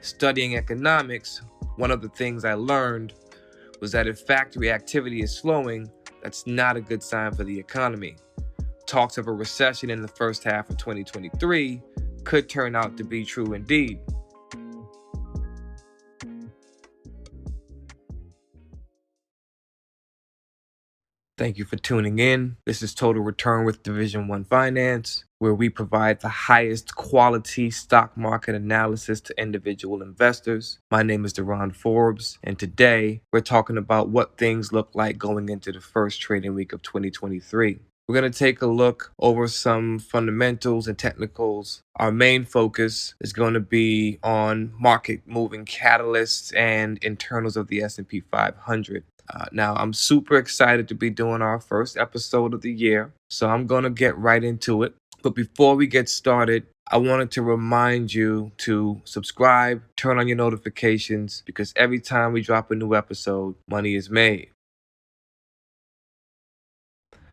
Studying economics, one of the things I learned was that if factory activity is slowing, that's not a good sign for the economy. Talks of a recession in the first half of 2023 could turn out to be true indeed. Thank you for tuning in. This is Total Return with Division 1 Finance, where we provide the highest quality stock market analysis to individual investors. My name is Deron Forbes, and today we're talking about what things look like going into the first trading week of 2023. We're going to take a look over some fundamentals and technicals. Our main focus is going to be on market moving catalysts and internals of the S&P 500. Now, I'm super excited to be doing our first episode of the year, so I'm going to get right into it. But before we get started, I wanted to remind you to subscribe, turn on your notifications, because every time we drop a new episode, money is made.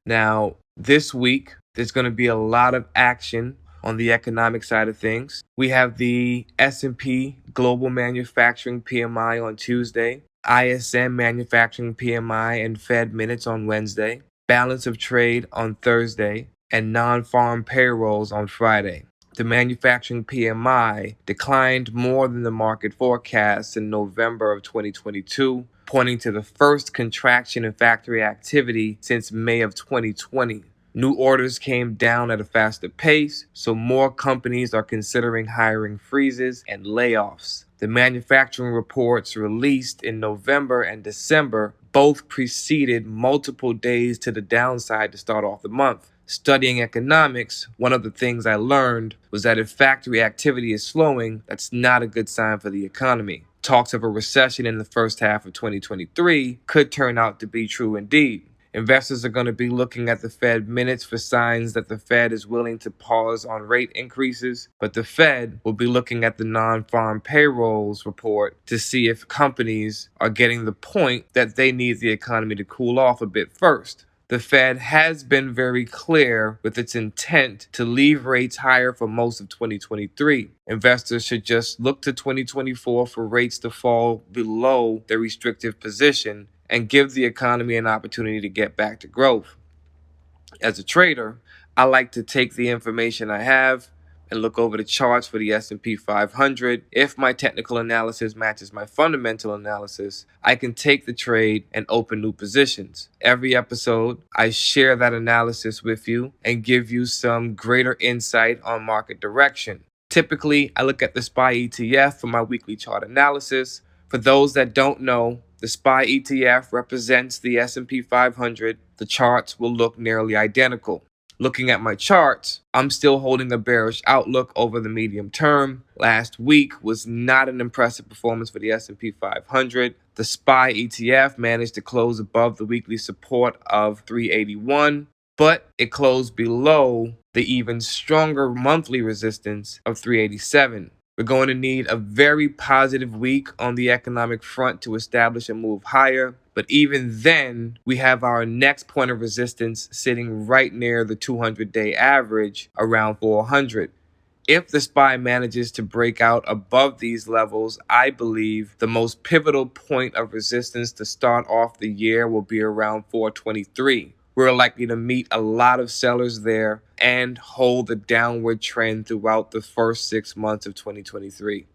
Now, this week, there's going to be a lot of action on the economic side of things. We have the S&P Global Manufacturing PMI on Tuesday, ISM Manufacturing PMI and Fed minutes on Wednesday, balance of trade on Thursday, and non-farm payrolls on Friday. The manufacturing PMI declined more than the market forecast in November of 2022, pointing to the first contraction in factory activity since May of 2020. New orders came down at a faster pace, so more companies are considering hiring freezes and layoffs. The manufacturing reports released in November and December both preceded multiple days to the downside to start off the month. Studying economics, one of the things I learned was that if factory activity is slowing, that's not a good sign for the economy. Talks of a recession in the first half of 2023 could turn out to be true indeed. Investors are going to be looking at the Fed minutes for signs that the Fed is willing to pause on rate increases, but the Fed will be looking at the non-farm payrolls report to see if companies are getting the point that they need the economy to cool off a bit first. The Fed has been very clear with its intent to leave rates higher for most of 2023. Investors should just look to 2024 for rates to fall below their restrictive position and give the economy an opportunity to get back to growth. As a trader, I like to take the information I have and look over the charts for the S&P 500. If my technical analysis matches my fundamental analysis, I can take the trade and open new positions. Every episode, I share that analysis with you and give you some greater insight on market direction. Typically, I look at the SPY ETF for my weekly chart analysis. For those that don't know, the SPY ETF represents the S&P 500. The charts will look nearly identical. Looking at my charts, I'm still holding a bearish outlook over the medium term. Last week was not an impressive performance for the S&P 500. The SPY ETF managed to close above the weekly support of 381, but it closed below the even stronger monthly resistance of 387. We're going to need a very positive week on the economic front to establish a move higher. But even then, we have our next point of resistance sitting right near the 200-day average around 400. If the SPY manages to break out above these levels, I believe the most pivotal point of resistance to start off the year will be around 423. We're likely to meet a lot of sellers there and hold a downward trend throughout the first 6 months of 2023.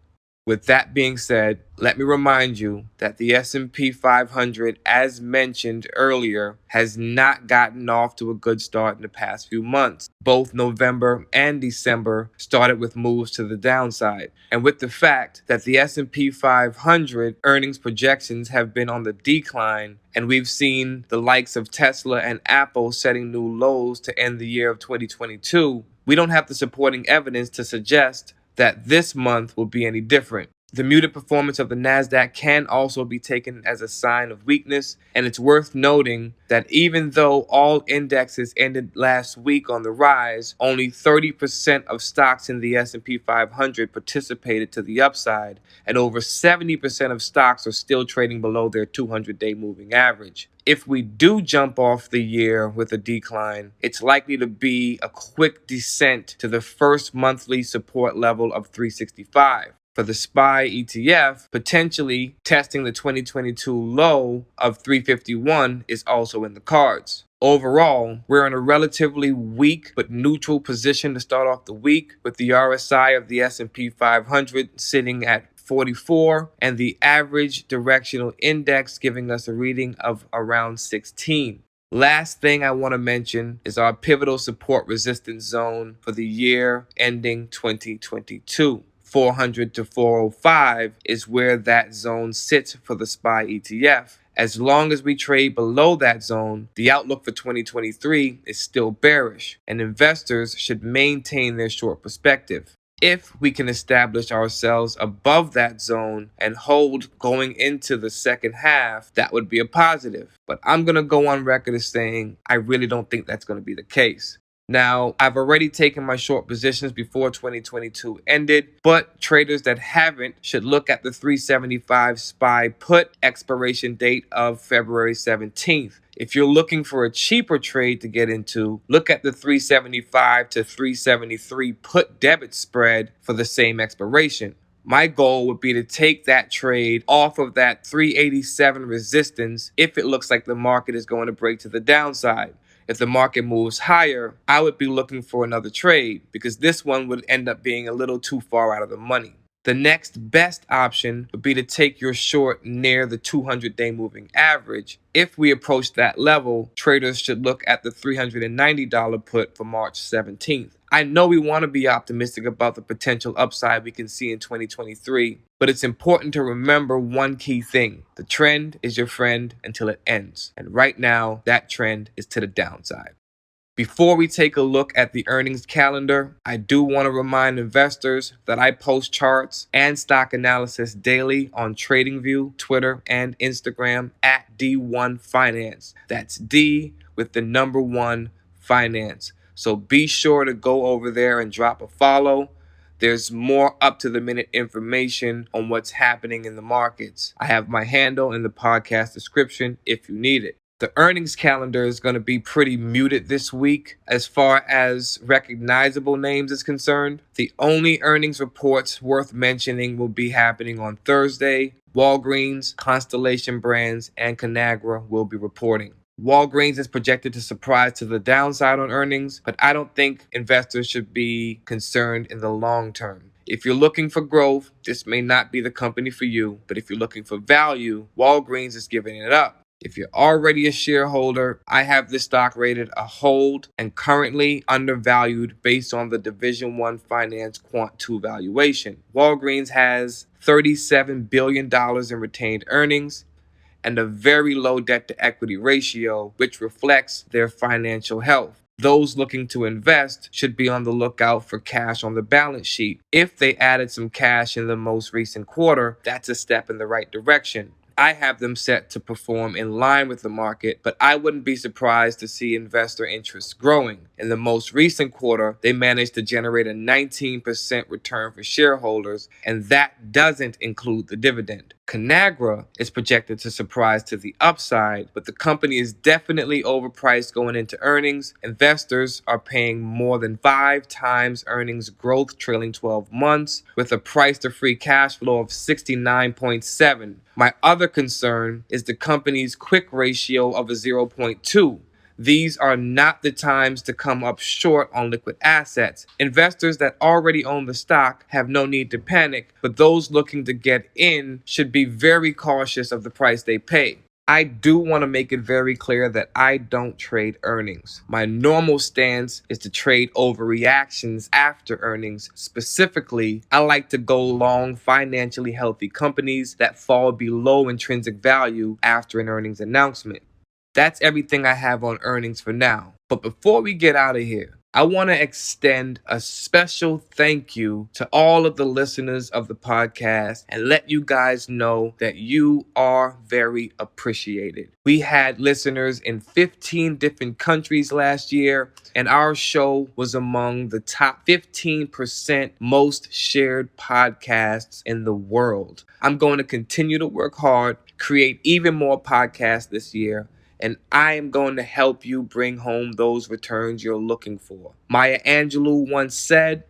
With that being said, let me remind you that the S&P 500, as mentioned earlier, has not gotten off to a good start in the past few months. Both November and December started with moves to the downside. And with the fact that the S&P 500 earnings projections have been on the decline, and we've seen the likes of Tesla and Apple setting new lows to end the year of 2022, we don't have the supporting evidence to suggest that this month will be any different. The muted performance of the NASDAQ can also be taken as a sign of weakness, and it's worth noting that even though all indexes ended last week on the rise, only 30% of stocks in the S&P 500 participated to the upside, and over 70% of stocks are still trading below their 200-day moving average. If we do jump off the year with a decline, it's likely to be a quick descent to the first monthly support level of 365. for the SPY ETF, potentially testing the 2022 low of 351 is also in the cards. Overall, we're in a relatively weak but neutral position to start off the week, with the RSI of the S&P 500 sitting at 44 and the average directional index giving us a reading of around 16. Last thing I want to mention is our pivotal support resistance zone for the year ending 2022. 400 to 405 is where that zone sits for the SPY ETF. As long as we trade below that zone, the outlook for 2023 is still bearish, and investors should maintain their short perspective. If we can establish ourselves above that zone and hold going into the second half, that would be a positive. But I'm going to go on record as saying I really don't think that's going to be the case. Now, I've already taken my short positions before 2022 ended, but traders that haven't should look at the 375 SPY put expiration date of February 17th. If you're looking for a cheaper trade to get into, look at the 375 to 373 put debit spread for the same expiration. My goal would be to take that trade off of that 387 resistance if it looks like the market is going to break to the downside. If the market moves higher, I would be looking for another trade because this one would end up being a little too far out of the money. The next best option would be to take your short near the 200-day moving average. If we approach that level, traders should look at the $390 put for March 17th. I know we want to be optimistic about the potential upside we can see in 2023, but it's important to remember one key thing. The trend is your friend until it ends. And right now, that trend is to the downside. Before we take a look at the earnings calendar, I do want to remind investors that I post charts and stock analysis daily on TradingView, Twitter, and Instagram at D1 Finance. That's D with the number 1 Finance. So be sure to go over there and drop a follow. There's more up-to-the-minute information on what's happening in the markets. I have my handle in the podcast description if you need it. The earnings calendar is going to be pretty muted this week as far as recognizable names is concerned. The only earnings reports worth mentioning will be happening on Thursday. Walgreens, Constellation Brands, and Conagra will be reporting. Walgreens is projected to surprise to the downside on earnings, but I don't think investors should be concerned in the long term. If you're looking for growth, this may not be the company for you, but if you're looking for value, Walgreens is giving it up. If you're already a shareholder, I have this stock rated a hold and currently undervalued based on the Division 1 Finance Quant 2 valuation. Walgreens has $37 billion in retained earnings and a very low debt-to-equity ratio, which reflects their financial health. Those looking to invest should be on the lookout for cash on the balance sheet. If they added some cash in the most recent quarter, that's a step in the right direction. I have them set to perform in line with the market, but I wouldn't be surprised to see investor interest growing. In the most recent quarter, they managed to generate a 19% return for shareholders, and that doesn't include the dividend. Conagra is projected to surprise to the upside, but the company is definitely overpriced going into earnings. Investors are paying more than 5 times earnings growth trailing 12 months, with a price to free cash flow of 69.7. My other concern is the company's quick ratio of a 0.2. These are not the times to come up short on liquid assets. Investors that already own the stock have no need to panic, but those looking to get in should be very cautious of the price they pay. I do want to make it very clear that I don't trade earnings. My normal stance is to trade overreactions after earnings. Specifically, I like to go long financially healthy companies that fall below intrinsic value after an earnings announcement. That's everything I have on earnings for now. But before we get out of here, I want to extend a special thank you to all of the listeners of the podcast and let you guys know that you are very appreciated. We had listeners in 15 different countries last year, and our show was among the top 15% most shared podcasts in the world. I'm going to continue to work hard, create even more podcasts this year, and I am going to help you bring home those returns you're looking for. Maya Angelou once said,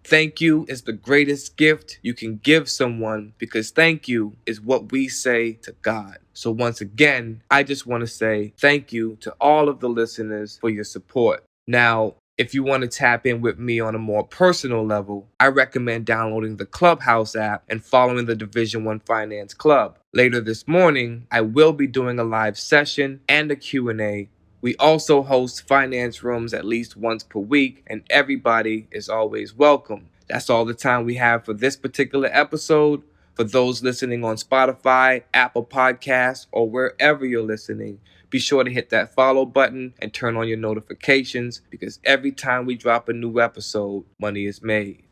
Thank you is the greatest gift you can give someone because thank you is what we say to God. So once again, I just want to say thank you to all of the listeners for your support. Now, if you want to tap in with me on a more personal level, I recommend downloading the Clubhouse app and following the Division 1 Finance Club. Later this morning, I will be doing a live session and a Q&A. We also host finance rooms at least once per week, and everybody is always welcome. That's all the time we have for this particular episode. For those listening on Spotify, Apple Podcasts, or wherever you're listening, be sure to hit that follow button and turn on your notifications because every time we drop a new episode, money is made.